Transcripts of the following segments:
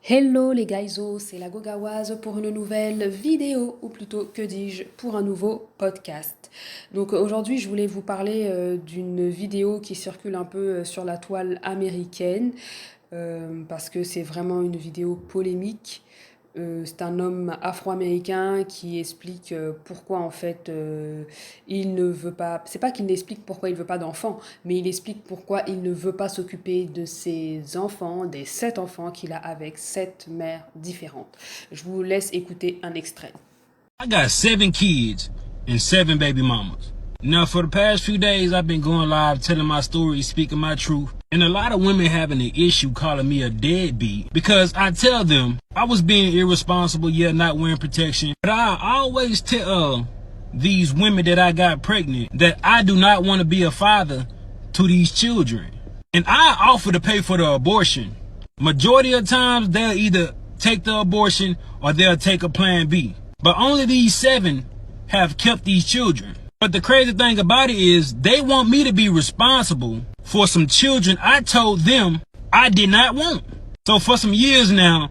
Hello les guys, c'est la Gogawaz pour une nouvelle vidéo, ou plutôt que dis-je, pour un nouveau podcast. Donc aujourd'hui je voulais vous parler d'une vidéo qui circule un peu sur la toile américaine, parce que c'est vraiment une vidéo polémique. C'est un homme afro-américain qui explique pourquoi en fait il ne veut pas. C'est pas qu'il n'explique pourquoi il veut pas d'enfants, mais il explique pourquoi il ne veut pas s'occuper de ses enfants, des 7 enfants qu'il a avec 7 mères différentes. Je vous laisse écouter un extrait. I got 7 kids and 7 baby mamas. Now, for the past few days, I've been going live telling my story, speaking my truth. And a lot of women having an issue calling me a deadbeat because I tell them I was being irresponsible, yet not wearing protection. But I always tell these women that I got pregnant that I do not want to be a father to these children. And I offer to pay for the abortion. Majority of times, they'll either take the abortion or they'll take a plan B. But only these 7 have kept these children. But the crazy thing about it is they want me to be responsible for some children I told them I did not want. So for some years now,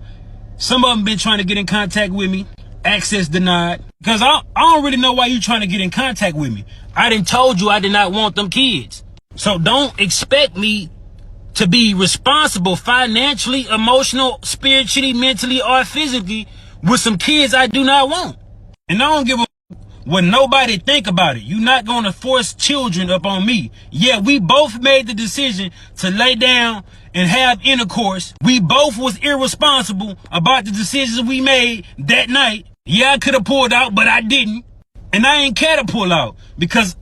some of them been trying to get in contact with me, access denied. Because I don't really know why you trying to get in contact with me. I done told you I did not want them kids. So don't expect me to be responsible financially, emotional, spiritually, mentally, or physically with some kids I do not want. And I don't give a what nobody think about it. You're not going to force children up on me. Yeah, we both made the decision to lay down and have intercourse. We both was irresponsible about the decisions we made that night. Yeah, I could have pulled out, but I didn't. And I ain't care to pull out because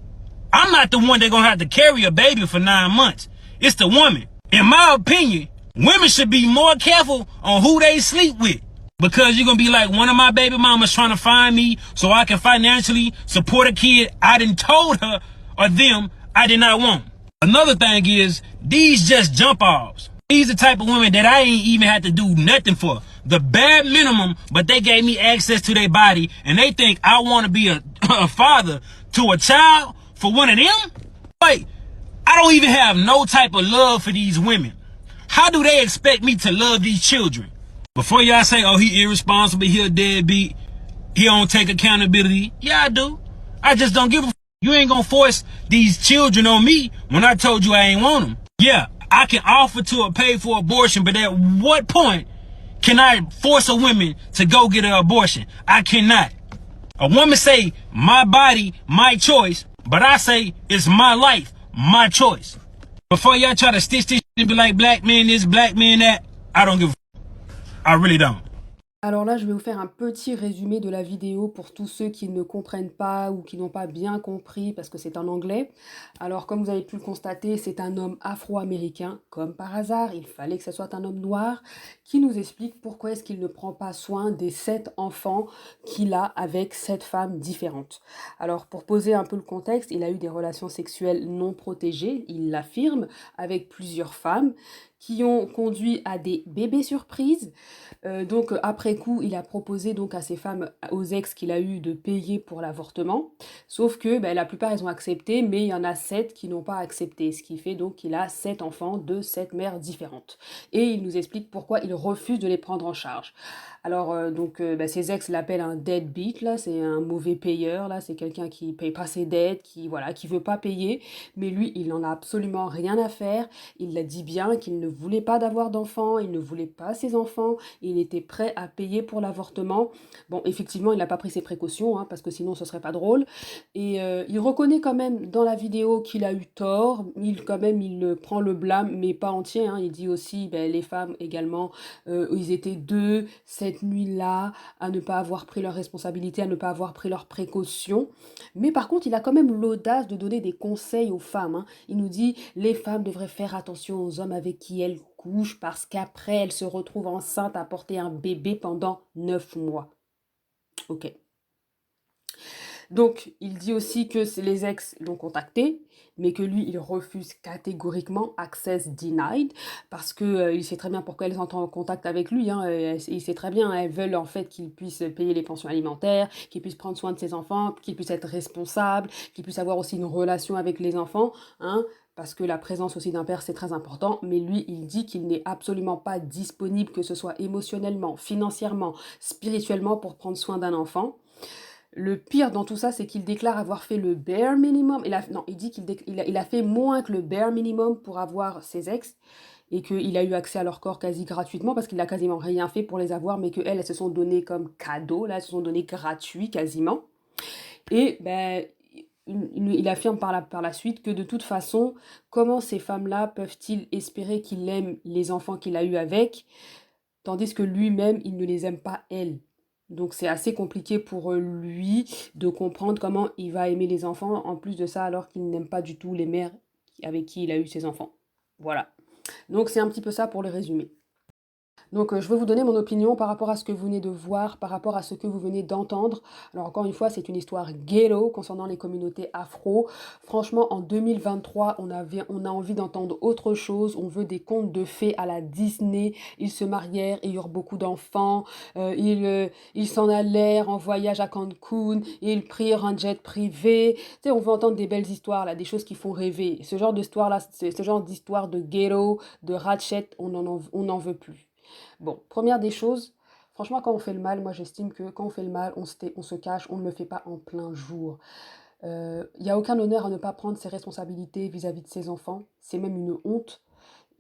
I'm not the one that gonna have to carry a baby for 9 months. It's the woman. In my opinion, women should be more careful on who they sleep with. Because you're gonna be like one of my baby mamas trying to find me so I can financially support a kid I done told her or them I did not want. Another thing is, these just jump offs. These the type of women that I ain't even had to do nothing for. The bare minimum, but they gave me access to their body and they think I want to be a father to a child for one of them? Like, I don't even have no type of love for these women. How do they expect me to love these children? Before y'all say, oh, he irresponsible, he a deadbeat, he don't take accountability. Yeah, I do. I just don't give a f. You ain't gonna force these children on me when I told you I ain't want them. Yeah, I can offer to pay for abortion, but at what point can I force a woman to go get an abortion? I cannot. A woman say, my body, my choice, but I say, it's my life, my choice. Before y'all try to stitch this and be like, black man this, black man that, I don't give a f. I really don't. Alors là, je vais vous faire un petit résumé de la vidéo pour tous ceux qui ne comprennent pas ou qui n'ont pas bien compris parce que c'est en anglais. Alors, comme vous avez pu le constater, c'est un homme afro-américain, comme par hasard. Il fallait que ce soit un homme noir qui nous explique pourquoi est-ce qu'il ne prend pas soin des 7 enfants qu'il a avec 7 femmes différentes. Alors, pour poser un peu le contexte, il a eu des relations sexuelles non protégées, il l'affirme, avec plusieurs femmes qui ont conduit à des bébés surprises. Donc après coup, il a proposé donc à ces femmes, aux ex qu'il a eu, de payer pour l'avortement. Sauf que la plupart, elles ont accepté, mais il y en a 7 qui n'ont pas accepté. Ce qui fait donc qu'il a 7 enfants de 7 mères différentes. Et il nous explique pourquoi il refuse de les prendre en charge. Alors ses ex l'appellent un deadbeat, là, c'est un mauvais payeur, là, c'est quelqu'un qui paye pas ses dettes, qui veut pas payer. Mais lui, il n'en a absolument rien à faire. Il l'a dit bien qu'il ne voulait pas d'avoir d'enfants, il ne voulait pas ses enfants, il était prêt à payer pour l'avortement. Bon, effectivement, il n'a pas pris ses précautions, hein, parce que sinon ce serait pas drôle. Et il reconnaît quand même dans la vidéo qu'il a eu tort, il prend le blâme, mais pas entier, hein. Il dit aussi, les femmes également, ils étaient 2 cette nuit-là, à ne pas avoir pris leurs responsabilités, à ne pas avoir pris leurs précautions. Mais par contre, il a quand même l'audace de donner des conseils aux femmes, hein. Il nous dit, les femmes devraient faire attention aux hommes avec qui elles couchent parce qu'après, elles se retrouvent enceintes à porter un bébé pendant 9 mois. Ok. Donc, il dit aussi que les ex l'ont contacté, mais que lui, il refuse catégoriquement access denied, parce que il sait très bien pourquoi elles entrent en contact avec lui, hein, il sait très bien, elles veulent en fait qu'il puisse payer les pensions alimentaires, qu'il puisse prendre soin de ses enfants, qu'il puisse être responsable, qu'il puisse avoir aussi une relation avec les enfants, hein. parce que la présence aussi d'un père, c'est très important, mais lui, il dit qu'il n'est absolument pas disponible, que ce soit émotionnellement, financièrement, spirituellement, pour prendre soin d'un enfant. Le pire dans tout ça, c'est qu'il déclare avoir fait le bare minimum. Non, il dit qu'il a fait moins que le bare minimum pour avoir ses ex et qu'il a eu accès à leur corps quasi gratuitement parce qu'il n'a quasiment rien fait pour les avoir, mais qu'elles, elles se sont données comme cadeau, là, elles se sont données gratuits quasiment. Et ben, il affirme par la suite que de toute façon, comment ces femmes-là peuvent-ils espérer qu'il aime les enfants qu'il a eus avec, tandis que lui-même, il ne les aime pas elles. Donc c'est assez compliqué pour lui de comprendre comment il va aimer les enfants, en plus de ça, alors qu'il n'aime pas du tout les mères avec qui il a eu ses enfants. Voilà. Donc c'est un petit peu ça pour le résumé. Donc je vais vous donner mon opinion par rapport à ce que vous venez de voir, par rapport à ce que vous venez d'entendre. Alors encore une fois, c'est une histoire ghetto concernant les communautés afro. Franchement, en 2023, on a envie d'entendre autre chose. On veut des contes de fées à la Disney. Ils se marièrent et eurent beaucoup d'enfants. Ils s'en allèrent en voyage à Cancun. Ils prirent un jet privé. Tu sais, on veut entendre des belles histoires, là, des choses qui font rêver. Ce genre d'histoire-là, ce genre d'histoire de ghetto, de ratchet, on n'en veut plus. Bon, première des choses, franchement, quand on fait le mal, moi j'estime que quand on fait le mal, on se cache, on ne le fait pas en plein jour. Il n'y a aucun honneur à ne pas prendre ses responsabilités vis-à-vis de ses enfants. C'est même une honte.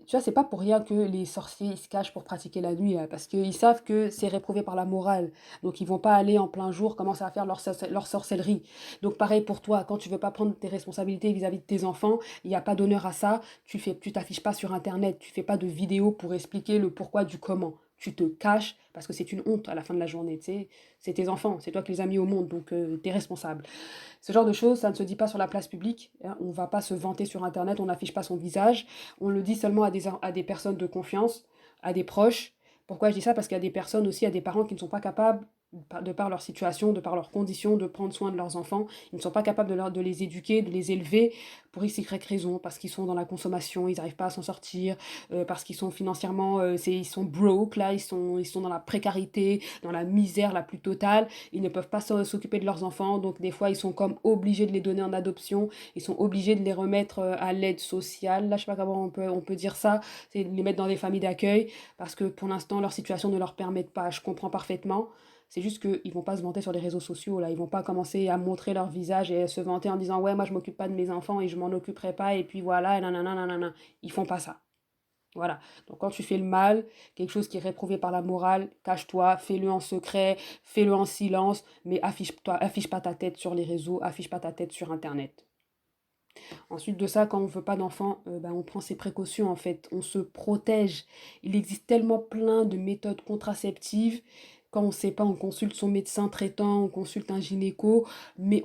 Tu vois, c'est pas pour rien que les sorciers ils se cachent pour pratiquer la nuit, là, parce qu'ils savent que c'est réprouvé par la morale. Donc ils vont pas aller en plein jour commencer à faire leur sorcellerie. Donc pareil pour toi, quand tu veux pas prendre tes responsabilités vis-à-vis de tes enfants, il n'y a pas d'honneur à ça. Tu t'affiches pas sur Internet, tu fais pas de vidéos pour expliquer le pourquoi du comment. Tu te caches parce que c'est une honte à la fin de la journée. Tu sais, c'est tes enfants, c'est toi qui les as mis au monde, donc tu es responsable. Ce genre de choses, ça ne se dit pas sur la place publique, hein. On ne va pas se vanter sur Internet, on n'affiche pas son visage. On le dit seulement à des personnes de confiance, à des proches. Pourquoi je dis ça? Parce qu'il y a des personnes aussi, à des parents qui ne sont pas capables, de par leur situation, de par leurs conditions, de prendre soin de leurs enfants. Ils ne sont pas capables de les éduquer, de les élever pour x, y raison, parce qu'ils sont dans la consommation, ils n'arrivent pas à s'en sortir, parce qu'ils sont financièrement, ils sont broke, là, ils sont dans la précarité, dans la misère la plus totale. Ils ne peuvent pas s'occuper de leurs enfants, donc des fois ils sont comme obligés de les donner en adoption, ils sont obligés de les remettre à l'aide sociale, là je sais pas comment on peut dire ça, c'est de les mettre dans des familles d'accueil, parce que pour l'instant leur situation ne leur permet pas, je comprends parfaitement. C'est juste qu'ils vont pas se vanter sur les réseaux sociaux, là. Ils vont pas commencer à montrer leur visage et à se vanter en disant ouais moi je m'occupe pas de mes enfants et je m'en occuperai pas et puis voilà et nanana nanana. Ils font pas ça. Voilà. Donc quand tu fais le mal, quelque chose qui est réprouvé par la morale, cache-toi, fais-le en secret, fais-le en silence, mais affiche pas ta tête sur les réseaux, affiche pas ta tête sur Internet. Ensuite de ça, quand on veut pas d'enfant, on prend ses précautions en fait, on se protège. Il existe tellement plein de méthodes contraceptives. Quand on ne sait pas, on consulte son médecin traitant, on consulte un gynéco, mais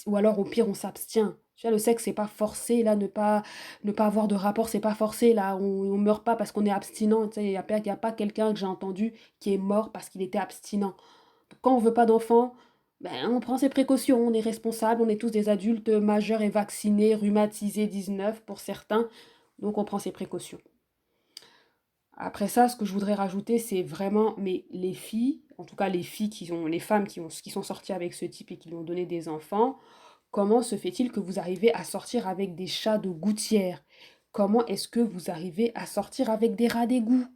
ou alors au pire on s'abstient. Tu vois, le sexe, c'est pas forcé, là, ne pas avoir de rapport, c'est pas forcé, là, on meurt pas parce qu'on est abstinent. Tu sais, y a pas quelqu'un que j'ai entendu qui est mort parce qu'il était abstinent. Donc, quand on veut pas d'enfant, ben, on prend ses précautions, on est responsable, on est tous des adultes majeurs et vaccinés, rhumatisés 19 pour certains, donc on prend ses précautions. Après ça, ce que je voudrais rajouter, c'est vraiment, mais les filles, en tout cas les femmes qui sont sorties avec ce type et qui lui ont donné des enfants, comment se fait-il que vous arrivez à sortir avec des chats de gouttière? Comment est-ce que vous arrivez à sortir avec des rats d'égout?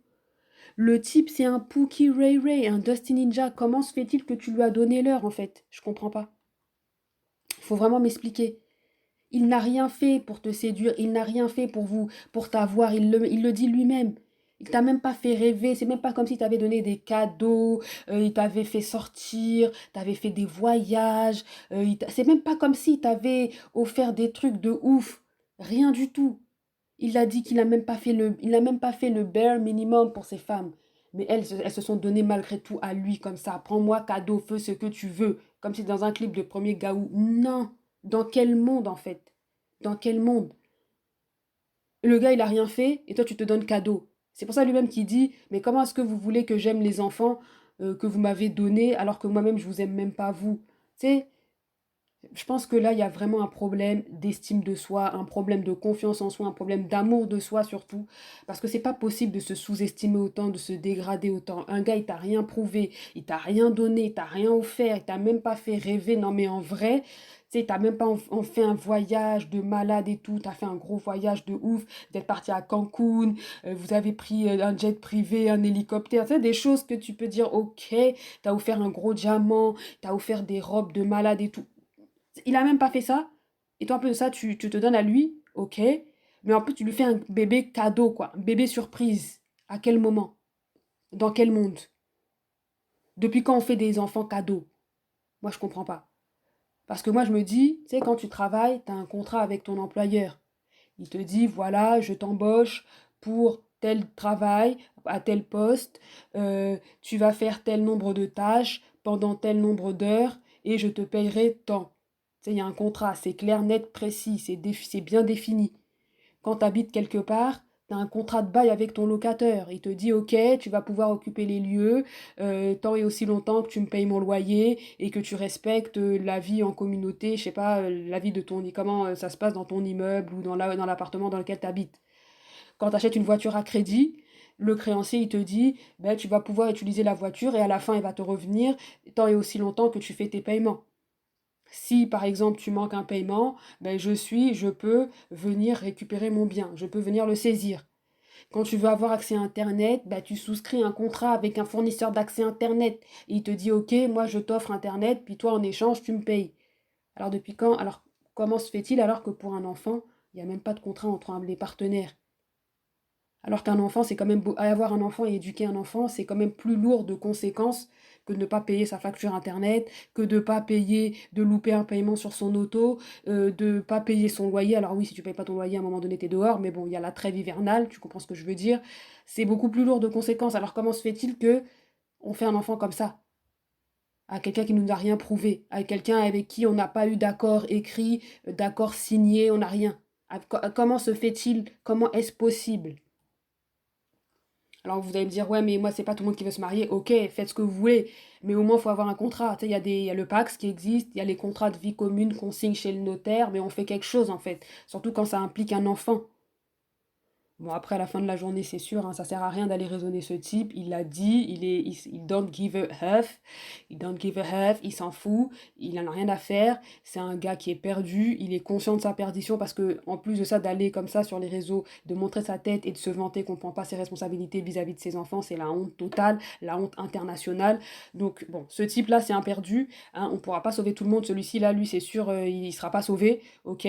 Le type, c'est un Pookie Ray Ray, un Dusty Ninja. Comment se fait-il que tu lui as donné l'heure, en fait? Je comprends pas. Il faut vraiment m'expliquer. Il n'a rien fait pour te séduire, il n'a rien fait pour t'avoir, il le dit lui-même. Il t'a même pas fait rêver, c'est même pas comme si t'avait donné des cadeaux, il t'avait fait sortir, t'avait fait des voyages, c'est même pas comme si t'avait offert des trucs de ouf. Rien du tout. Il a dit qu'il a même pas fait il a même pas fait le bare minimum pour ses femmes. Mais elles se sont données malgré tout à lui comme ça. Prends-moi cadeau, fais ce que tu veux. Comme si dans un clip de Premier Gaou. Non. Dans quel monde en fait? Dans quel monde? Le gars il a rien fait et toi tu te donnes cadeau. C'est pour ça lui-même qui dit mais comment est-ce que vous voulez que j'aime les enfants que vous m'avez donnés alors que moi-même je vous aime même pas vous? Tu sais, Je pense que là, il y a vraiment un problème d'estime de soi, un problème de confiance en soi, un problème d'amour de soi surtout. Parce que c'est pas possible de se sous-estimer autant, de se dégrader autant. Un gars, il t'a rien prouvé, il t'a rien donné, il t'a rien offert, il t'a même pas fait rêver. Non, mais en vrai, tu sais, il t'a même pas fait un voyage de malade et tout. T'as fait un gros voyage de ouf. Vous êtes parti à Cancun, vous avez pris un jet privé, un hélicoptère. Tu sais, des choses que tu peux dire, ok, t'as offert un gros diamant, t'as offert des robes de malade et tout. Il a même pas fait ça. Et toi, en plus de ça, tu te donnes à lui, ok. Mais en plus, tu lui fais un bébé cadeau, quoi. Un bébé surprise. À quel moment? Dans quel monde? Depuis quand on fait des enfants cadeaux? Moi, je comprends pas. Parce que moi, je me dis, tu sais, quand tu travailles, tu as un contrat avec ton employeur. Il te dit, voilà, je t'embauche pour tel travail, à tel poste, tu vas faire tel nombre de tâches pendant tel nombre d'heures et je te payerai tant. Tu sais, il y a un contrat, c'est clair, net, précis, c'est bien défini. Quand tu habites quelque part, tu as un contrat de bail avec ton locateur. Il te dit, OK, tu vas pouvoir occuper les lieux tant et aussi longtemps que tu me payes mon loyer et que tu respectes la vie en communauté, je sais pas, la vie de comment ça se passe dans ton immeuble ou dans l'appartement dans lequel tu habites. Quand tu achètes une voiture à crédit, le créancier, il te dit, ben, tu vas pouvoir utiliser la voiture et à la fin, il va te revenir tant et aussi longtemps que tu fais tes paiements. Si par exemple tu manques un paiement, ben je peux venir récupérer mon bien, je peux venir le saisir. Quand tu veux avoir accès à Internet, ben tu souscris un contrat avec un fournisseur d'accès Internet. Et il te dit, ok, moi je t'offre Internet, puis toi en échange tu me payes. Alors depuis quand? Alors comment se fait-il alors que pour un enfant, il n'y a même pas de contrat entre les partenaires? Alors qu'un enfant, c'est quand même avoir un enfant et éduquer un enfant, c'est quand même plus lourd de conséquences que de ne pas payer sa facture internet, que de ne pas payer, de louper un paiement sur son auto, de ne pas payer son loyer. Alors oui, si tu payes pas ton loyer, à un moment donné, t'es dehors, mais bon, il y a la trêve hivernale, tu comprends ce que je veux dire. C'est beaucoup plus lourd de conséquences. Alors comment se fait-il que on fait un enfant comme ça, à quelqu'un qui ne nous a rien prouvé, à quelqu'un avec qui on n'a pas eu d'accord écrit, d'accord signé, on n'a rien. Comment se fait-il, comment est-ce possible? Alors vous allez me dire, ouais, mais moi, c'est pas tout le monde qui veut se marier. Ok, faites ce que vous voulez, mais au moins, il faut avoir un contrat. Tu sais, il y a le Pacs qui existe, il y a les contrats de vie commune qu'on signe chez le notaire, mais on fait quelque chose en fait. Surtout quand ça implique un enfant. Bon, après, à la fin de la journée, c'est sûr, hein, ça sert à rien d'aller raisonner ce type. Il l'a dit, il don't give a F. Il don't give a F, il s'en fout, il en a rien à faire. C'est un gars qui est perdu, il est conscient de sa perdition parce que, en plus de ça, d'aller comme ça sur les réseaux, de montrer sa tête et de se vanter qu'on ne prend pas ses responsabilités vis-à-vis de ses enfants, c'est la honte totale, la honte internationale. Donc, bon, ce type-là, c'est un perdu, hein, on ne pourra pas sauver tout le monde. Celui-ci, là, lui, c'est sûr, il ne sera pas sauvé, ok?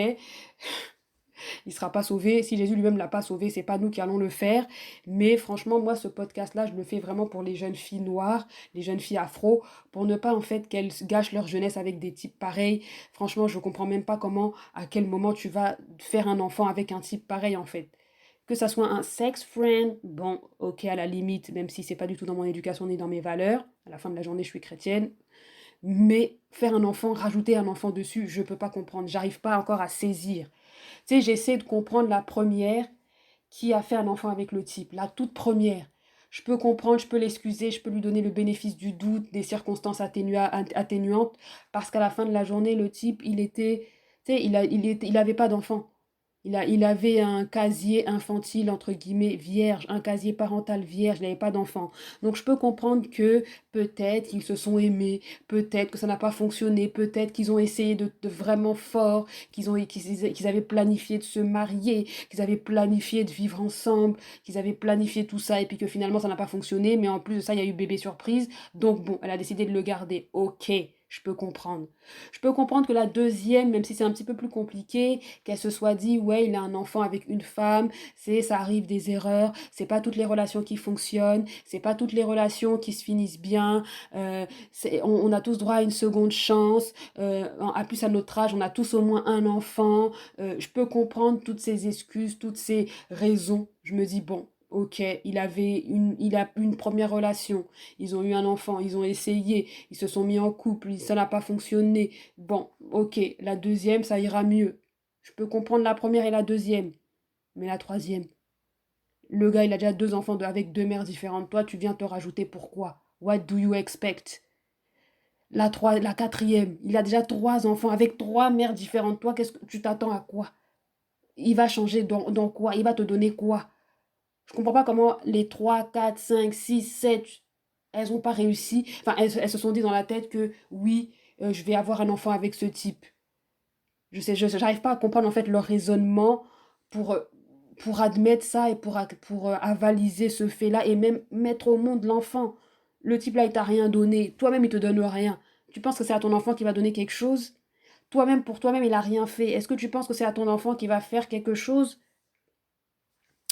Il ne sera pas sauvé. Si Jésus lui-même ne l'a pas sauvé, c'est pas nous qui allons le faire. Mais franchement, moi, ce podcast-là, je le fais vraiment pour les jeunes filles noires, les jeunes filles afro, pour ne pas en fait qu'elles gâchent leur jeunesse avec des types pareils. Franchement, je comprends même pas comment, à quel moment tu vas faire un enfant avec un type pareil en fait. Que ça soit un sex friend, bon, ok, à la limite, même si c'est pas du tout dans mon éducation ni dans mes valeurs. À la fin de la journée, je suis chrétienne. Mais faire un enfant, rajouter un enfant dessus, je peux pas comprendre. J'arrive pas encore à saisir. Tu sais, j'essaie de comprendre la première qui a fait un enfant avec le type, la toute première. Je peux comprendre, je peux l'excuser, je peux lui donner le bénéfice du doute, des circonstances atténuantes, parce qu'à la fin de la journée, le type, il était, tu sais, il avait pas d'enfant. Il avait un casier infantile, entre guillemets, vierge, un casier parental vierge, il n'avait pas d'enfant. Donc je peux comprendre que peut-être qu'ils se sont aimés, peut-être que ça n'a pas fonctionné, peut-être qu'ils ont essayé de vraiment fort, qu'ils avaient planifié de se marier, qu'ils avaient planifié de vivre ensemble, qu'ils avaient planifié tout ça, et puis que finalement ça n'a pas fonctionné, mais en plus de ça, il y a eu bébé surprise. Donc bon, elle a décidé de le garder. Ok, je peux comprendre. Je peux comprendre que la deuxième, même si c'est un petit peu plus compliqué, qu'elle se soit dit, ouais, il a un enfant avec une femme, ça arrive des erreurs, c'est pas toutes les relations qui fonctionnent, c'est pas toutes les relations qui se finissent bien, on a tous droit à une seconde chance, à plus à notre âge, on a tous au moins un enfant, je peux comprendre toutes ces excuses, toutes ces raisons. Je me dis, bon, ok, il a une première relation, ils ont eu un enfant, ils ont essayé, ils se sont mis en couple, ça n'a pas fonctionné. Bon, ok, la deuxième, ça ira mieux. Je peux comprendre la première et la deuxième, mais la troisième. Le gars, il a déjà deux enfants avec deux mères différentes. Toi, tu viens te rajouter pourquoi? What do you expect? la quatrième. Il a déjà 3 enfants avec 3 mères différentes. Toi, qu'est-ce que tu t'attends à quoi? Il va changer dans quoi? Il va te donner quoi? Je comprends pas comment les 3, 4, 5, 6, 7, elles ont pas réussi. Enfin, elles se sont dit dans la tête que oui, je vais avoir un enfant avec ce type. J'arrive pas à comprendre en fait leur raisonnement pour, euh, pour admettre ça et pour avaliser ce fait-là et même mettre au monde l'enfant. Le type là, il t'a rien donné. Toi-même, il te donne rien. Tu penses que c'est à ton enfant qui va donner quelque chose? Toi-même, pour toi-même, il a rien fait. Est-ce que tu penses que c'est à ton enfant qui va faire quelque chose?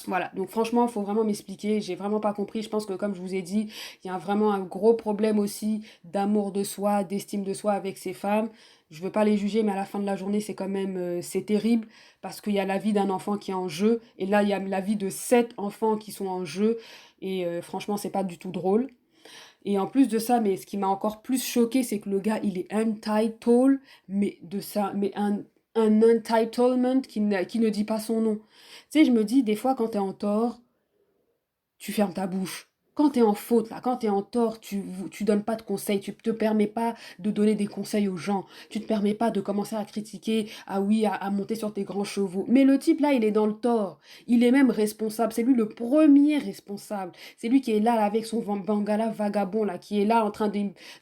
Voilà, donc franchement, il faut vraiment m'expliquer. J'ai vraiment pas compris. Je pense que, comme je vous ai dit, il y a vraiment un gros problème aussi d'amour de soi, d'estime de soi avec ces femmes. Je veux pas les juger, mais à la fin de la journée, c'est quand même, c'est terrible parce qu'il y a la vie d'un enfant qui est en jeu. Et là, il y a la vie de 7 enfants qui sont en jeu. Et franchement, c'est pas du tout drôle. Et en plus de ça, mais ce qui m'a encore plus choqué, c'est que le gars, il est entitled, mais de ça, mais un entitlement qui ne dit pas son nom. Tu sais, je me dis, des fois, quand t'es en tort, tu fermes ta bouche. Quand tu es en faute, là, quand tu es en tort, tu donnes pas de conseils, tu te permets pas de donner des conseils aux gens, tu te permets pas de commencer à critiquer, ah oui, à monter sur tes grands chevaux. Mais le type là, il est dans le tort, il est même responsable, c'est lui le premier responsable, c'est lui qui est là, avec son bangala vagabond là, qui est là en train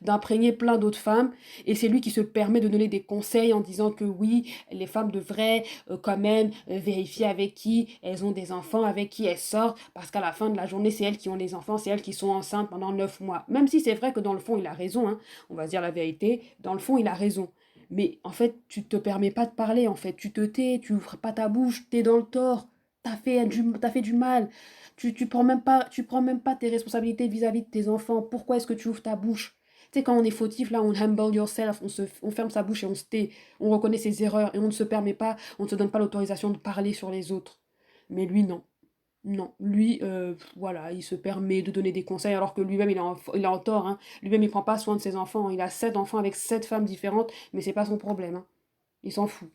d'imprégner plein d'autres femmes, et c'est lui qui se permet de donner des conseils en disant que oui, les femmes devraient quand même vérifier avec qui elles ont des enfants, avec qui elles sortent, parce qu'à la fin de la journée, c'est elles qui ont les enfants, c'est elles qui sont enceintes pendant 9 mois. Même si c'est vrai que dans le fond, il a raison, hein, on va se dire la vérité, dans le fond, il a raison. Mais en fait, tu te permets pas de parler, en fait. Tu te tais, tu ouvres pas ta bouche, t'es dans le tort. T'as fait du mal. Tu prends même pas tes responsabilités vis-à-vis de tes enfants. Pourquoi est-ce que tu ouvres ta bouche? Tu sais, quand on est fautif, là, on humble yourself, on ferme sa bouche et on se tait. On reconnaît ses erreurs et on ne se permet pas, on ne se donne pas l'autorisation de parler sur les autres. Mais lui, non. Non, lui, voilà, il se permet de donner des conseils alors que lui-même, il est en tort, hein. Lui-même, il prend pas soin de ses enfants. Il a 7 enfants avec 7 femmes différentes, mais c'est pas son problème, hein. Il s'en fout.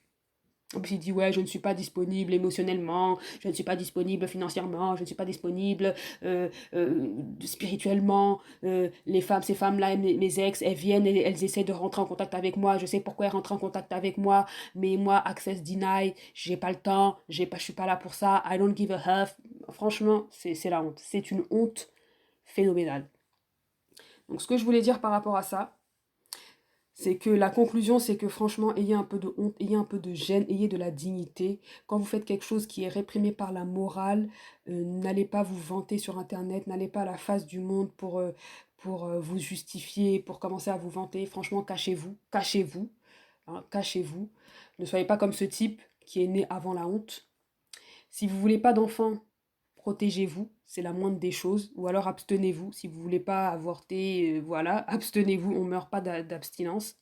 En plus, il dit, ouais, je ne suis pas disponible émotionnellement, je ne suis pas disponible financièrement, je ne suis pas disponible spirituellement. Les femmes, ces femmes-là, mes ex, elles viennent et elles essaient de rentrer en contact avec moi. Je sais pourquoi elles rentrent en contact avec moi, mais moi, access denied, j'ai pas le temps, je suis pas là pour ça, I don't give a huff. Franchement, c'est la honte. C'est une honte phénoménale. Donc, ce que je voulais dire par rapport à ça, c'est que la conclusion, c'est que franchement, ayez un peu de honte, ayez un peu de gêne, ayez de la dignité. Quand vous faites quelque chose qui est réprimé par la morale, n'allez pas vous vanter sur Internet, n'allez pas à la face du monde pour vous justifier, pour commencer à vous vanter. Franchement, cachez-vous, cachez-vous, hein, cachez-vous. Ne soyez pas comme ce type qui est né avant la honte. Si vous voulez pas d'enfants, protégez-vous, c'est la moindre des choses, ou alors abstenez-vous, si vous voulez pas avorter, voilà, abstenez-vous, on meurt pas d'abstinence.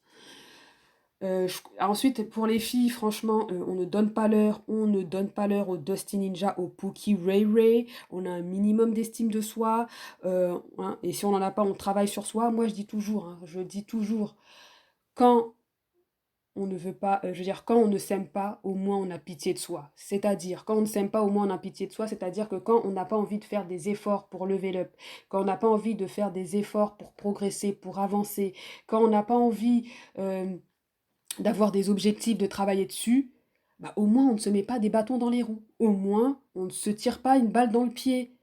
Ensuite, pour les filles, franchement, on ne donne pas l'heure, on ne donne pas l'heure au Dusty Ninja, au Pookie Ray Ray, on a un minimum d'estime de soi, hein, et si on n'en a pas, on travaille sur soi. Moi, je dis toujours, quand on ne veut pas, je veux dire, quand on ne s'aime pas, au moins on a pitié de soi. C'est-à-dire, quand on ne s'aime pas, au moins on a pitié de soi. C'est-à-dire que quand on n'a pas envie de faire des efforts pour lever up, quand on n'a pas envie de faire des efforts pour progresser, pour avancer, quand on n'a pas envie d'avoir des objectifs, de travailler dessus, bah, au moins on ne se met pas des bâtons dans les roues. Au moins on ne se tire pas une balle dans le pied.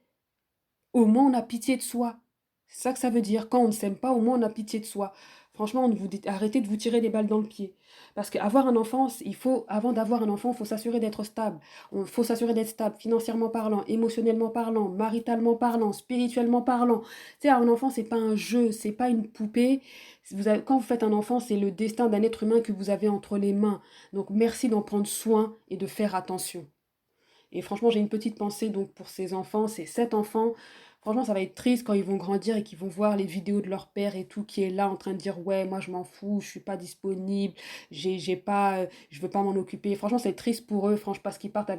Au moins on a pitié de soi. C'est ça que ça veut dire. Quand on ne s'aime pas, au moins on a pitié de soi. Franchement, arrêtez de vous tirer des balles dans le pied. Parce qu'avoir un enfant, avant d'avoir un enfant, il faut s'assurer d'être stable. Il faut s'assurer d'être stable, financièrement parlant, émotionnellement parlant, maritalement parlant, spirituellement parlant. Tu sais, un enfant, c'est pas un jeu, c'est pas une poupée. Quand vous faites un enfant, c'est le destin d'un être humain que vous avez entre les mains. Donc merci d'en prendre soin et de faire attention. Et franchement, j'ai une petite pensée donc pour ces enfants, ces 7 enfants. Franchement, ça va être triste quand ils vont grandir et qu'ils vont voir les vidéos de leur père et tout qui est là en train de dire ouais, moi je m'en fous, je suis pas disponible, j'ai pas, je veux pas m'en occuper. Franchement, c'est triste pour eux, franchement, parce qu'ils partent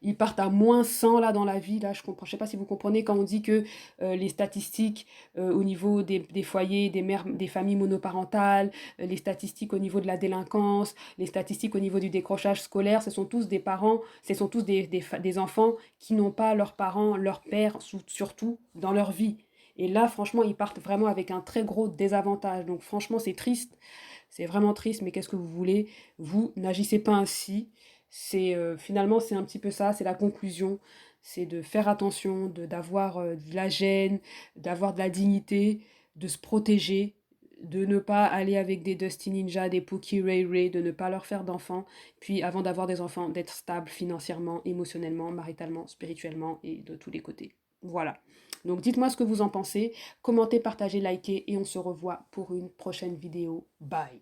ils partent à -100 là dans la vie. Là, je sais pas si vous comprenez quand on dit que les statistiques au niveau des foyers, des mères, des familles monoparentales, les statistiques au niveau de la délinquance, les statistiques au niveau du décrochage scolaire, ce sont tous des parents, ce sont tous des enfants qui n'ont pas leurs parents, leur père, surtout dans leur vie. Et là, franchement, ils partent vraiment avec un très gros désavantage. Donc franchement, c'est triste. C'est vraiment triste, mais qu'est-ce que vous voulez? Vous n'agissez pas ainsi. Finalement, c'est un petit peu ça, c'est la conclusion. C'est de faire attention, d'avoir de la gêne, d'avoir de la dignité, de se protéger, de ne pas aller avec des Dusty Ninja, des Pookie Ray Ray, de ne pas leur faire d'enfants, puis avant d'avoir des enfants, d'être stable financièrement, émotionnellement, maritalement, spirituellement et de tous les côtés. Voilà. Donc dites-moi ce que vous en pensez, commentez, partagez, likez et on se revoit pour une prochaine vidéo. Bye.